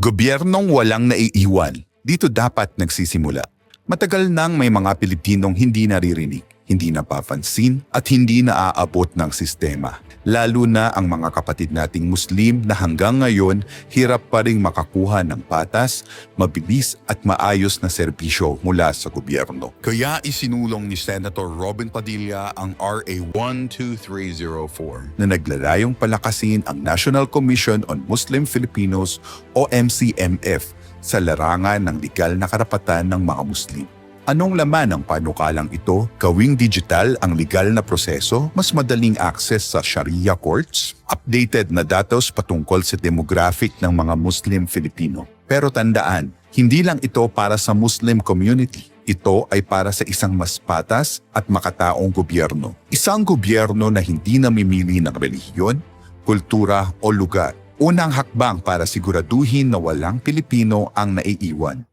Gobyernong walang naiiwan. Dito dapat nagsisimula. Matagal nang may mga Pilipinong hindi naririnig, hindi napapansin at hindi naaabot ng sistema. Lalo na ang mga kapatid nating Muslim na hanggang ngayon hirap pa ring makakuha ng patas, mabilis at maayos na serbisyo mula sa gobyerno. Kaya isinulong ni Senator Robin Padilla ang RA 12304 na naglalayong palakasin ang National Commission on Muslim Filipinos o MCMF sa larangan ng legal na karapatan ng mga Muslim. Anong laman ng panukalang ito? Gawing digital ang legal na proseso, mas madaling access sa Sharia courts, updated na datos patungkol sa demographic ng mga Muslim Filipino. Pero tandaan, hindi lang ito para sa Muslim community. Ito ay para sa isang mas patas at makataong gobyerno. Isang gobyerno na hindi namimili ng relihiyon, kultura o lugar. Unang hakbang para siguraduhin na walang Pilipino ang naiiwan.